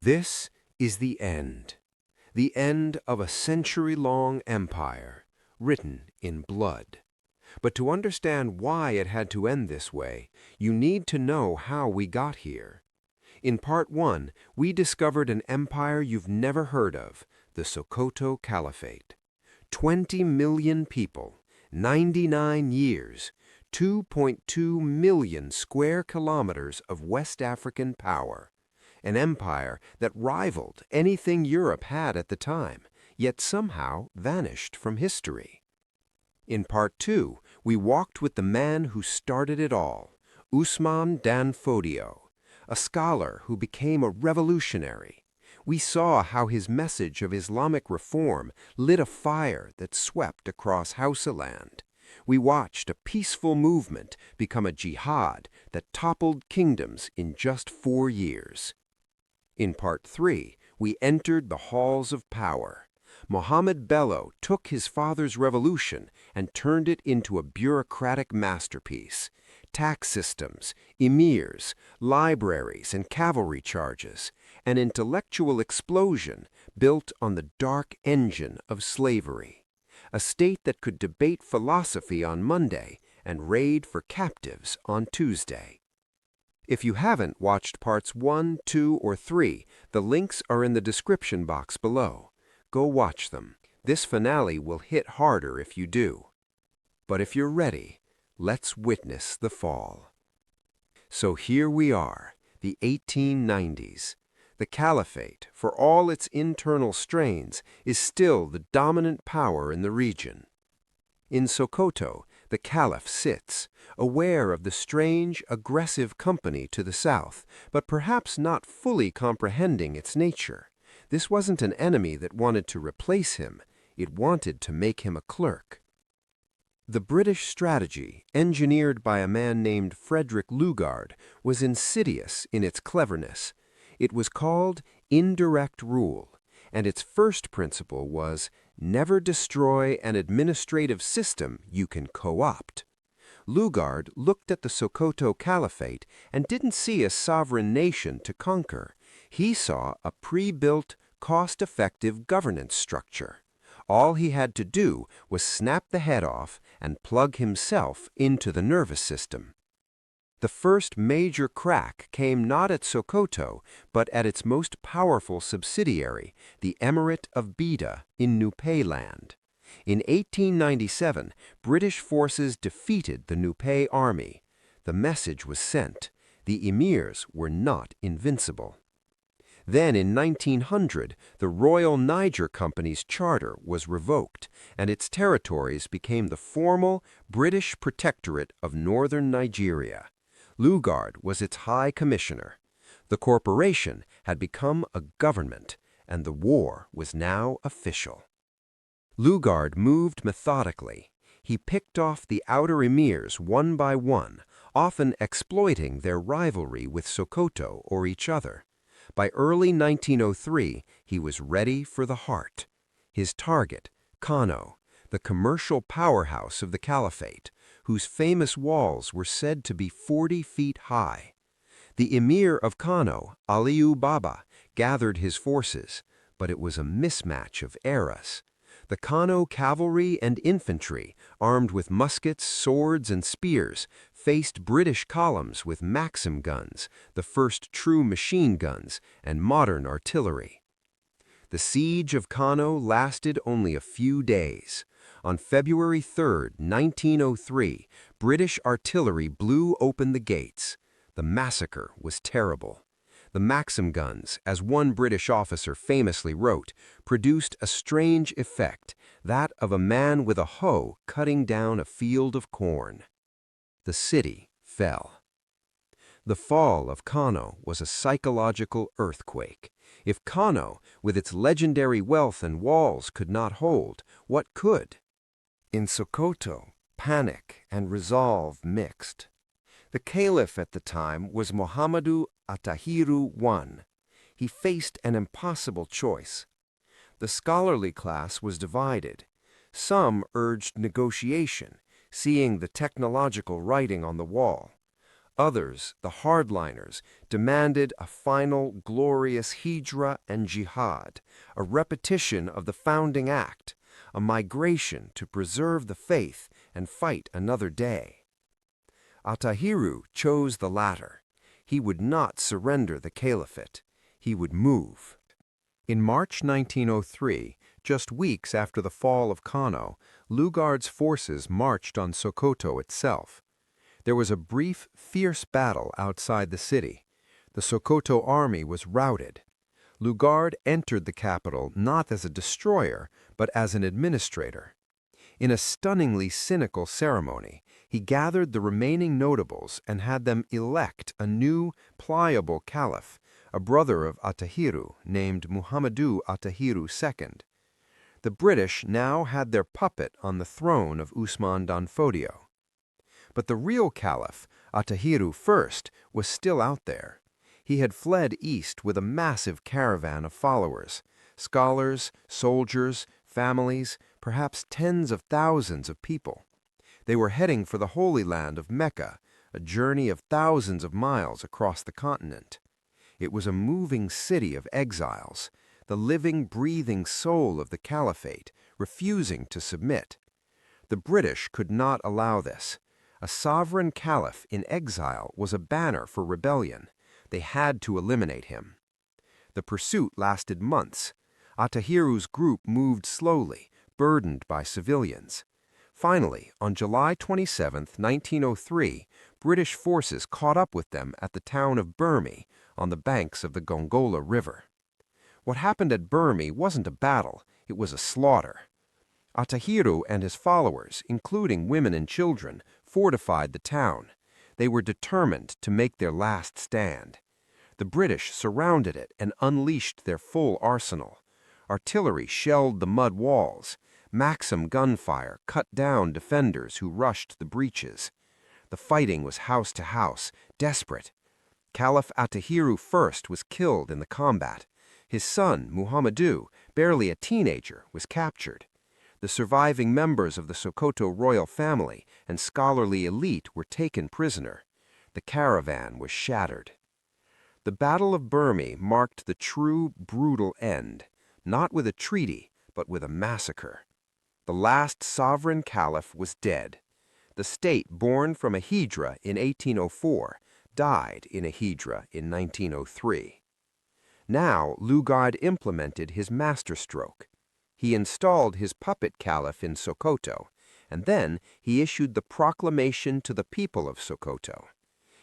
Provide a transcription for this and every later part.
This is the end of a century-long empire, written in blood. But to understand why it had to end this way, you need to know how we got here. In Part 1, we discovered an empire you've never heard of, the Sokoto Caliphate. 20 million people, 99 years, 2.2 million square kilometers of West African power. An empire that rivaled anything Europe had at the time, yet somehow vanished from history. In Part 2, we walked with the man who started it all, Usman Dan Fodio, a scholar who became a revolutionary. We saw how his message of Islamic reform lit a fire that swept across Hausaland. We watched a peaceful movement become a jihad that toppled kingdoms in just 4 years. In Part 3, we entered the halls of power. Mohammed Bello took his father's revolution and turned it into a bureaucratic masterpiece. Tax systems, emirs, libraries, and cavalry charges, an intellectual explosion built on the dark engine of slavery. A state that could debate philosophy on Monday and raid for captives on Tuesday. If you haven't watched Parts 1, 2, or 3, the links are in the description box below. Go watch them. This finale will hit harder if you do. But if you're ready, let's witness the fall. So here we are, the 1890s. The Caliphate, for all its internal strains, is still the dominant power in the region. In Sokoto, the Caliph sits, aware of the strange, aggressive company to the south, but perhaps not fully comprehending its nature. This wasn't an enemy that wanted to replace him, it wanted to make him a clerk. The British strategy, engineered by a man named Frederick Lugard, was insidious in its cleverness. It was called Indirect rule, and its first principle was, never destroy an administrative system you can co-opt. Lugard looked at the Sokoto Caliphate and didn't see a sovereign nation to conquer. He saw a pre-built, cost-effective governance structure. All he had to do was snap the head off and plug himself into the nervous system. The first major crack came not at Sokoto, but at its most powerful subsidiary, the Emirate of Bida in Nupe land. In 1897, British forces defeated the Nupe army. The message was sent. The emirs were not invincible. Then in 1900, the Royal Niger Company's charter was revoked, and its territories became the formal British Protectorate of Northern Nigeria. Lugard was its high commissioner. The corporation had become a government, and the war was now official. Lugard moved methodically. He picked off the outer emirs one by one, often exploiting their rivalry with Sokoto or each other. By early 1903, he was ready for the heart. His target, Kano, the commercial powerhouse of the Caliphate, whose famous walls were said to be 40 feet high. The emir of Kano, Aliyu Baba, gathered his forces, but it was a mismatch of eras. The Kano cavalry and infantry, armed with muskets, swords, and spears, faced British columns with Maxim guns, the first true machine guns, and modern artillery. The siege of Kano lasted only a few days. On February 3, 1903, British artillery blew open the gates. The massacre was terrible. The Maxim guns, as one British officer famously wrote, produced a strange effect, that of a man with a hoe cutting down a field of corn. The city fell. The fall of Kano was a psychological earthquake. If Kano, with its legendary wealth and walls, could not hold, what could? In Sokoto, panic and resolve mixed. The caliph at the time was Muhammadu Attahiru I. He faced an impossible choice. The scholarly class was divided. Some urged negotiation, seeing the technological writing on the wall. Others, the hardliners, demanded a final glorious Hijra and jihad, a repetition of the founding act, a migration to preserve the faith and fight another day. Attahiru chose the latter. He would not surrender the caliphate. He would move. In March 1903, just weeks after the fall of Kano, Lugard's forces marched on Sokoto itself. There was a brief, fierce battle outside the city. The Sokoto army was routed. Lugard entered the capital not as a destroyer, but as an administrator. In a stunningly cynical ceremony, he gathered the remaining notables and had them elect a new, pliable caliph, a brother of Attahiru named Muhammadu Attahiru II. The British now had their puppet on the throne of Usman Danfodio. But the real caliph, Attahiru I, was still out there. He had fled east with a massive caravan of followers, scholars, soldiers, families, perhaps tens of thousands of people. They were heading for the Holy Land of Mecca, a journey of thousands of miles across the continent. It was a moving city of exiles, the living, breathing soul of the caliphate, refusing to submit. The British could not allow this. A sovereign caliph in exile was a banner for rebellion. They had to eliminate him. The pursuit lasted months. Attahiru's group moved slowly, burdened by civilians. Finally, on July 27, 1903, British forces caught up with them at the town of Birmi, on the banks of the Gongola River. What happened at Birmi wasn't a battle, it was a slaughter. Attahiru and his followers, including women and children, fortified the town. They were determined to make their last stand. The British surrounded it and unleashed their full arsenal. Artillery shelled the mud walls. Maxim gunfire cut down defenders who rushed the breaches. The fighting was house to house, desperate. Caliph Attahiru I was killed in the combat. His son, Muhammadu, barely a teenager, was captured. The surviving members of the Sokoto royal family and scholarly elite were taken prisoner. The caravan was shattered. The Battle of Birmi marked the true, brutal end, not with a treaty, but with a massacre. The last sovereign caliph was dead. The state born from a Hijra in 1804 died in a Hijra in 1903. Now Lugard implemented his masterstroke. He installed his puppet caliph in Sokoto, and then he issued the proclamation to the people of Sokoto.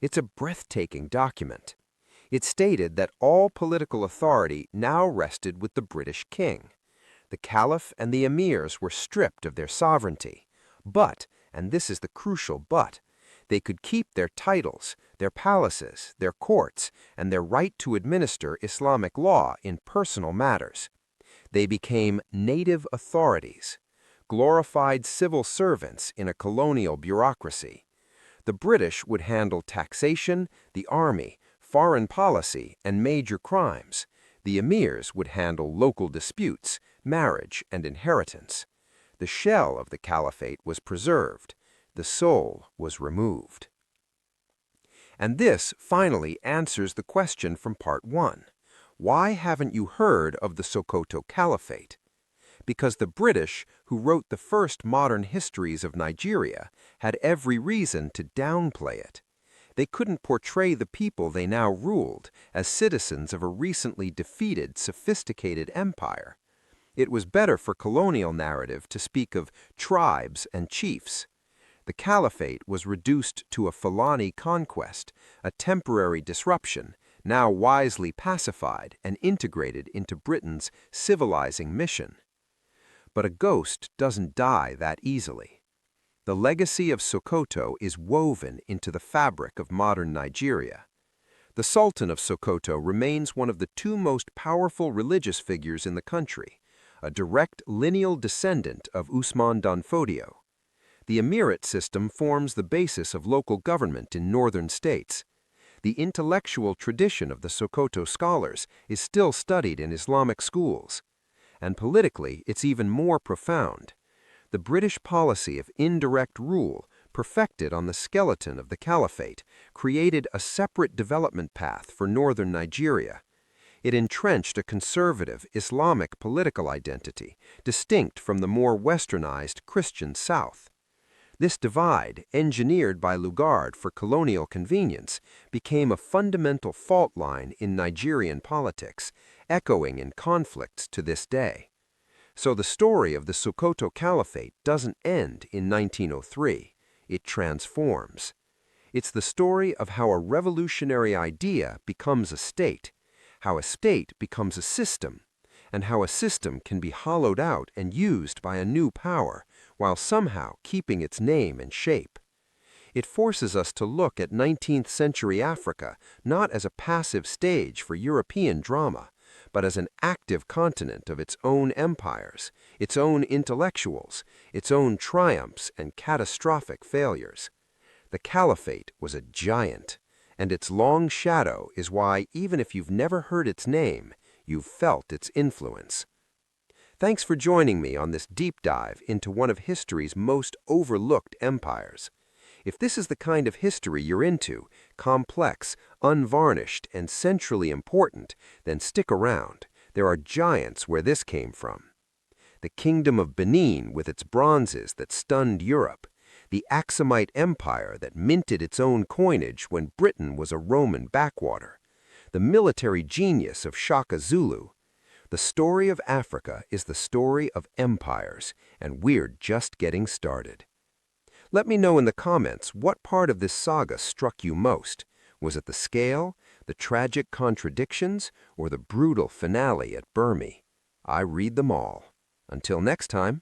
It's a breathtaking document. It stated that all political authority now rested with the British king. The caliph and the emirs were stripped of their sovereignty. But, and this is the crucial but, they could keep their titles, their palaces, their courts, and their right to administer Islamic law in personal matters. They became native authorities, glorified civil servants in a colonial bureaucracy. The British would handle taxation, the army, foreign policy, and major crimes. The emirs would handle local disputes, marriage, and inheritance. The shell of the caliphate was preserved. The soul was removed. And this finally answers the question from Part 1. Why haven't you heard of the Sokoto Caliphate? Because the British, who wrote the first modern histories of Nigeria, had every reason to downplay it. They couldn't portray the people they now ruled as citizens of a recently defeated, sophisticated empire. It was better for colonial narrative to speak of tribes and chiefs. The caliphate was reduced to a Fulani conquest, a temporary disruption, now wisely pacified and integrated into Britain's civilizing mission. But a ghost doesn't die that easily. The legacy of Sokoto is woven into the fabric of modern Nigeria. The Sultan of Sokoto remains one of the two most powerful religious figures in the country, a direct lineal descendant of Usman Danfodio. The emirate system forms the basis of local government in northern states. The intellectual tradition of the Sokoto scholars is still studied in Islamic schools. And politically, it's even more profound. The British policy of indirect rule perfected on the skeleton of the caliphate, created a separate development path for northern Nigeria. It entrenched a conservative Islamic political identity, distinct from the more westernized Christian South. This divide, engineered by Lugard for colonial convenience, became a fundamental fault line in Nigerian politics, echoing in conflicts to this day. So the story of the Sokoto Caliphate doesn't end in 1903. It transforms. It's the story of how a revolutionary idea becomes a state, how a state becomes a system, and how a system can be hollowed out and used by a new power, while somehow keeping its name and shape. It forces us to look at 19th century Africa not as a passive stage for European drama, but as an active continent of its own empires, its own intellectuals, its own triumphs and catastrophic failures. The Caliphate was a giant, and its long shadow is why, even if you've never heard its name, you've felt its influence. Thanks for joining me on this deep dive into one of history's most overlooked empires. If this is the kind of history you're into, complex, unvarnished, and centrally important, then stick around. There are giants where this came from. The Kingdom of Benin with its bronzes that stunned Europe, the Aksumite Empire that minted its own coinage when Britain was a Roman backwater, the military genius of Shaka Zulu. The story of Africa is the story of empires, and we're just getting started. Let me know in the comments what part of this saga struck you most. Was it the scale, the tragic contradictions, or the brutal finale at Birmi? I read them all. Until next time.